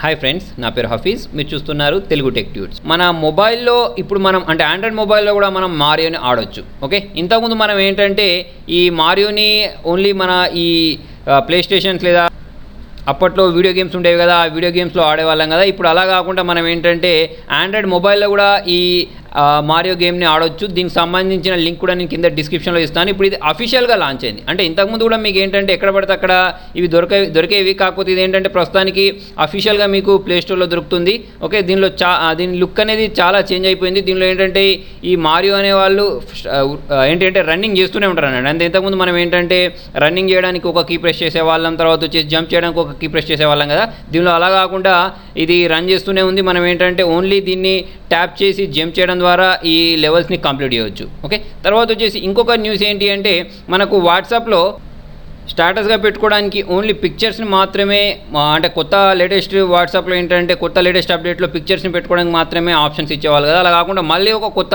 Hi friends, నా పేరు హఫీజ్. మీరు చూస్తున్నారు తెలుగు టెక్ ట్యూట్స్. మన మొబైల్లో ఇప్పుడు మనం అంటే ఆండ్రాయిడ్ మొబైల్లో కూడా మనం మారియోని ఆడొచ్చు. ఓకే, ఇంతకుముందు మనం ఏంటంటే ఈ మారియోని ఓన్లీ మన ఈ ప్లే స్టేషన్స్ లేదా అప్పట్లో వీడియో గేమ్స్ ఉండేవి కదా, ఆ వీడియో గేమ్స్లో ఆడేవాళ్ళం కదా. ఇప్పుడు అలా కాకుండా మనం ఏంటంటే ఆండ్రాయిడ్ మొబైల్లో కూడా ఈ మారియో గేమ్ని ఆడొచ్చు. దీనికి సంబంధించిన లింక్ కూడా నేను కింద డిస్క్రిప్షన్లో ఇస్తాను. ఇప్పుడు ఇది అఫీషియల్గా లాంచ్ అయింది. అంటే ఇంతకుముందు కూడా మీకు ఏంటంటే ఎక్కడ పడితే అక్కడ ఇవి దొరికేవి, కాకపోతే ఇది ఏంటంటే ప్రస్తుతానికి అఫీషియల్గా మీకు ప్లేస్టోర్లో దొరుకుతుంది. ఓకే, దీనిలో దీని లుక్ అనేది చాలా చేంజ్ అయిపోయింది. దీనిలో ఏంటంటే ఈ మారియో అనే వాళ్ళు ఏంటంటే రన్నింగ్ చేస్తూనే ఉంటారు అన్నట్టు. అంటే ఇంతకుముందు మనం ఏంటంటే రన్నింగ్ చేయడానికి ఒక కీ ప్రెస్ చేసేవాళ్ళం, తర్వాత వచ్చేసి జంప్ చేయడానికి ఒక కీ ప్రెస్ చేసేవాళ్ళం కదా. దీనిలో అలా కాకుండా ఇది రన్ చేస్తూనే ఉంది. మనం ఏంటంటే ఓన్లీ దీన్ని ట్యాప్ చేసి జంప్ చేయడం ద్వారా ఈ లెవెల్స్ని కంప్లీట్ చేయవచ్చు. ఓకే, తర్వాత వచ్చేసి ఇంకొక న్యూస్ ఏంటి అంటే మనకు వాట్సాప్లో స్టాటస్గా పెట్టుకోవడానికి ఓన్లీ పిక్చర్స్ని మాత్రమే, అంటే కొత్త లేటెస్ట్ వాట్సాప్లో ఏంటంటే కొత్త లేటెస్ట్ అప్డేట్లో పిక్చర్స్ని పెట్టుకోవడానికి మాత్రమే ఆప్షన్స్ ఇచ్చేవాళ్ళు కదా. అలా కాకుండా మళ్ళీ ఒక కొత్త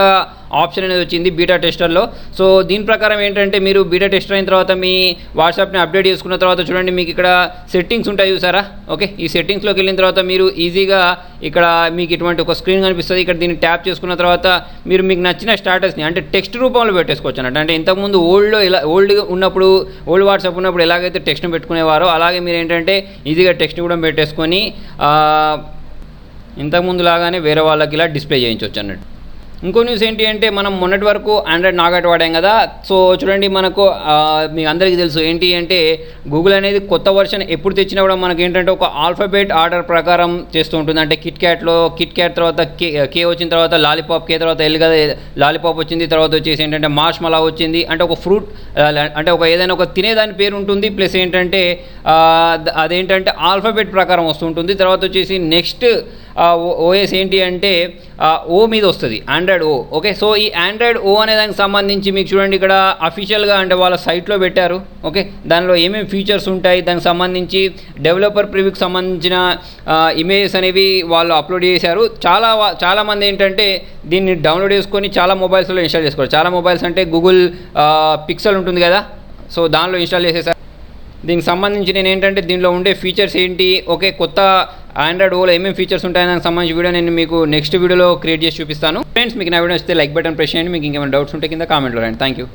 ఆప్షన్ అనేది వచ్చింది బీటా టెస్టర్లో. సో దీని ప్రకారం ఏంటంటే మీరు బీటా టెస్టర్ అయిన తర్వాత మీ వాట్సాప్ని అప్డేట్ చేసుకున్న తర్వాత చూడండి, మీకు ఇక్కడ సెట్టింగ్స్ ఉంటాయి చూసారా. ఓకే, ఈ సెట్టింగ్స్లోకి వెళ్ళిన తర్వాత మీరు ఈజీగా ఇక్కడ మీకు ఇటువంటి ఒక స్క్రీన్ కనిపిస్తుంది. ఇక్కడ దీన్ని ట్యాప్ చేసుకున్న తర్వాత మీరు మీకు నచ్చిన స్టాటస్ని అంటే టెక్స్ట్ రూపంలో పెట్టేసుకోవచ్చు అన్నట్టు. అంటే ఇంతకుముందు ఓల్డ్ వాట్సాప్ ఉన్నప్పుడు ఎలాగైతే టెక్స్ట్ని పెట్టుకునేవారో అలాగే మీరు ఏంటంటే ఈజీగా టెక్స్ట్ కూడా పెట్టేసుకొని ఇంతకుముందు లాగానే వేరే వాళ్ళకి ఇలా డిస్ప్లే చేయించవచ్చు అన్నట్టు. ఇంకో న్యూస్ ఏంటి అంటే మనం మొన్నటి వరకు ఆండ్రాయిడ్ నాగట్ వాడాం కదా. సో చూడండి, మనకు మీకు అందరికీ తెలుసు ఏంటి అంటే గూగుల్ అనేది కొత్త వర్షన్ ఎప్పుడు తెచ్చినా కూడా మనకి ఏంటంటే ఒక ఆల్ఫాబెట్ ఆర్డర్ ప్రకారం చేస్తూ ఉంటుంది. అంటే కిట్ క్యాట్ తర్వాత కే వచ్చిన తర్వాత లాలీపాప్, కే తర్వాత ఎల్ కదా లాలీపాప్ వచ్చింది. తర్వాత వచ్చేసి ఏంటంటే మార్ష్మలా వచ్చింది. అంటే ఒక ఫ్రూట్ అంటే ఒక ఏదైనా ఒక తినేదాని పేరు ఉంటుంది. ప్లస్ ఏంటంటే అదేంటంటే ఆల్ఫాబెట్ ప్రకారం వస్తుంటుంది. తర్వాత వచ్చేసి నెక్స్ట్ ఓఎస్ ఏంటి అంటే ఓ మీద వస్తుంది, ఆండ్రాయిడ్ ఓ. ఓకే, సో ఈ ఆండ్రాయిడ్ ఓ అనే దానికి సంబంధించి మీకు చూడండి ఇక్కడ అఫీషియల్గా అంటే వాళ్ళ సైట్లో పెట్టారు. ఓకే, దానిలో ఏమేమి ఫీచర్స్ ఉంటాయి, దానికి సంబంధించి డెవలపర్ ప్రివ్యూకి సంబంధించిన ఇమేజెస్ అనేవి వాళ్ళు అప్లోడ్ చేశారు. చాలామంది ఏంటంటే దీన్ని డౌన్లోడ్ చేసుకొని చాలా మొబైల్స్లో ఇన్స్టాల్ చేసుకోవాలి. చాలా మొబైల్స్ అంటే గూగుల్ పిక్సెల్ ఉంటుంది కదా, సో దానిలో ఇన్స్టాల్ చేసేసారు. దీనికి సంబంధించి నేను ఏంటంటే దీనిలో ఉండే ఫీచర్స్ ఏంటి, ఓకే కొత్త ఆండ్రాయిడ్ ఓలో ఏమేమి ఫీచర్స్ ఉంటాయని దానికి సంబంధించి వీడియో నేను మీకు నెక్స్ట్ వీడియోలో క్రియేట్ చేసి చూపిస్తాను. ఫ్రెండ్స్, మీకు నా వీడియో వస్తే లైక్ బటన్ ప్రెస్ చేయండి. మీకు ఇంకేమైనా డౌట్స్ ఉంటే కింద కామెంట్లో రండి. Thank you.